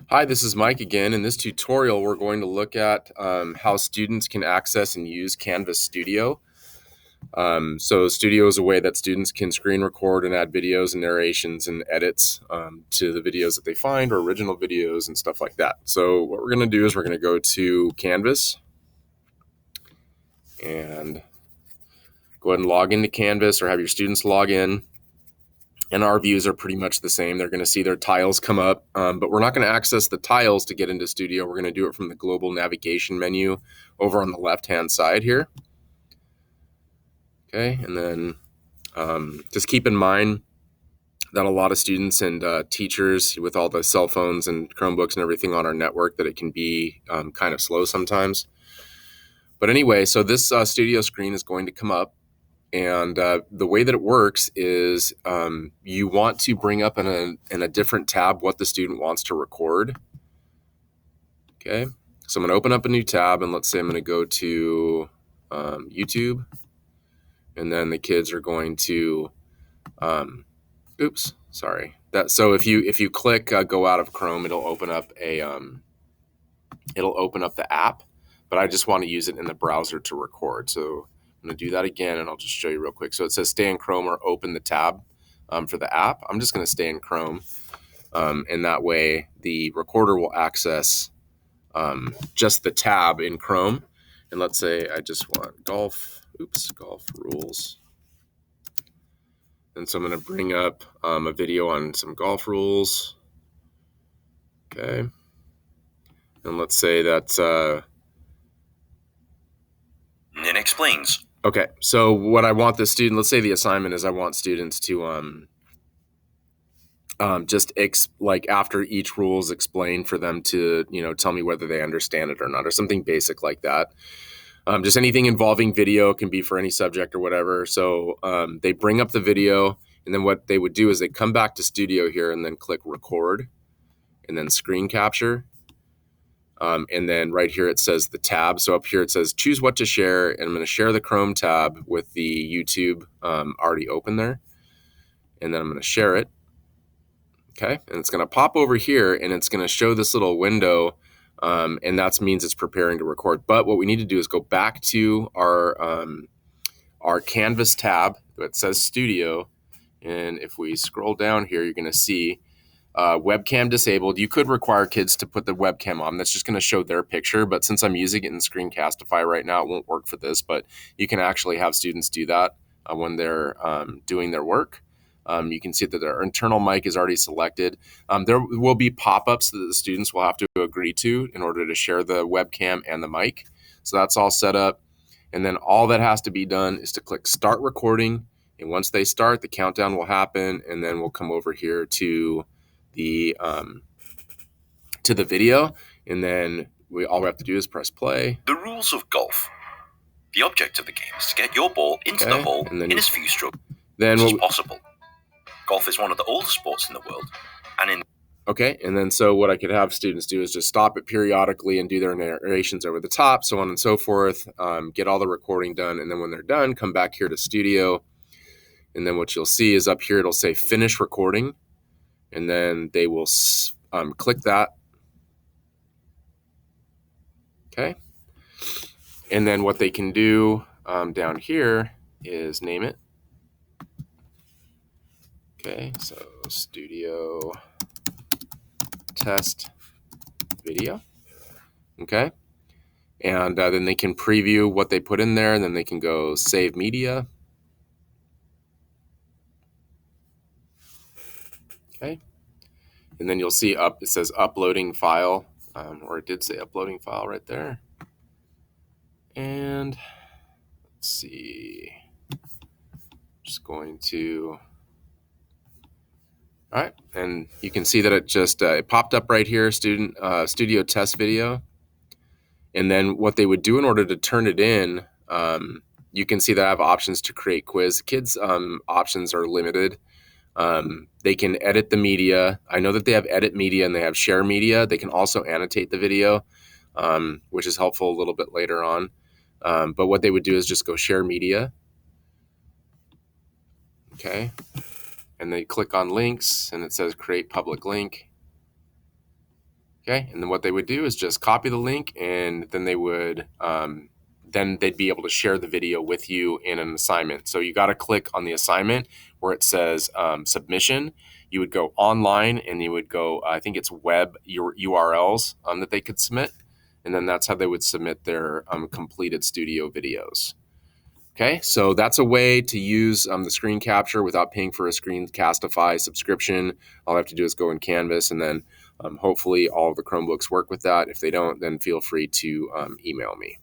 Hi, this is Mike again. In this tutorial, we're going to look at how students can access and use Canvas Studio. So Studio is a way that students can screen record and add videos and narrations and edits to the videos that they find or original videos and stuff like that. So what we're going to do is we're going to go to Canvas and go ahead and log into Canvas or have your students log in. And our views are pretty much the same. They're going to see their tiles come up, but we're not going to access the tiles to get into Studio. We're going to do it from the global navigation menu over on the left-hand side here. Okay, and then just keep in mind that a lot of students and teachers with all the cell phones and Chromebooks and everything on our network, that it can be kind of slow sometimes. But anyway, so this Studio screen is going to come up. And the way that it works is you want to bring up in a different tab what the student wants to record. Okay, so I'm going to open up a new tab, and let's say I'm going to go to YouTube, and then the kids are going to, so if you click go out of Chrome, it'll open up the app, but I just want to use it in the browser to record. So I'm going to do that again, and I'll just show you real quick. So it says stay in Chrome or open the tab for the app. I'm just going to stay in Chrome, and that way the recorder will access just the tab in Chrome. And let's say I just want golf rules. And so I'm going to bring up a video on some golf rules. Okay. And let's say that's Nin explains. Okay, so what I want the student, let's say the assignment is I want students to like after each rule is explained, for them to, tell me whether they understand it or not, or something basic like that. Just anything involving video, can be for any subject or whatever. So they bring up the video, and then what they would do is they come back to Studio here and then click record and then screen capture. And then right here it says the tab. So up here it says choose what to share, and I'm going to share the Chrome tab with the YouTube already open there. And then I'm going to share it. Okay, and it's going to pop over here, and it's going to show this little window, and that means it's preparing to record. But what we need to do is go back to our Canvas tab that says Studio, and if we scroll down here, you're going to see webcam disabled. You could require kids to put the webcam on. That's just going to show their picture, but since I'm using it in Screencastify right now, it won't work for this, but you can actually have students do that when they're doing their work. You can see that their internal mic is already selected. There will be pop-ups that the students will have to agree to in order to share the webcam and the mic. So that's all set up. And then all that has to be done is to click start recording. And once they start, the countdown will happen, and then we'll come over here to the video, and then all we have to do is press play. The rules of golf. The object of the game is to get your ball into the hole in as few strokes as possible. Golf is one of the oldest sports in the world, and then so what I could have students do is just stop it periodically and do their narrations over the top, so on and so forth, get all the recording done, and then when they're done, come back here to Studio, and then what you'll see is up here it'll say finish recording, and then they will click that. Okay, and then what they can do down here is name it. Okay, so Studio test video. Okay, and then they can preview what they put in there, and then they can go save media. Okay, and then you'll see it says uploading file, or it did say uploading file right there. And let's see, just going to, all right, and you can see that it just it popped up right here, Studio test video. And then what they would do in order to turn it in, you can see that I have options to create quiz. Kids' options are limited. They can edit the media. I know that they have edit media and they have share media. They can also annotate the video, which is helpful a little bit later on. But what they would do is just go share media. Okay. And they click on links, and it says create public link. Okay, and then what they would do is just copy the link, and then they would then they'd be able to share the video with you in an assignment. So you got to click on the assignment where it says submission. You would go online, and you would go, I think it's web URLs that they could submit, and then that's how they would submit their completed studio videos. Okay, so that's a way to use the screen capture without paying for a Screencastify subscription. All I have to do is go in Canvas, and then hopefully all of the Chromebooks work with that. If they don't, then feel free to email me.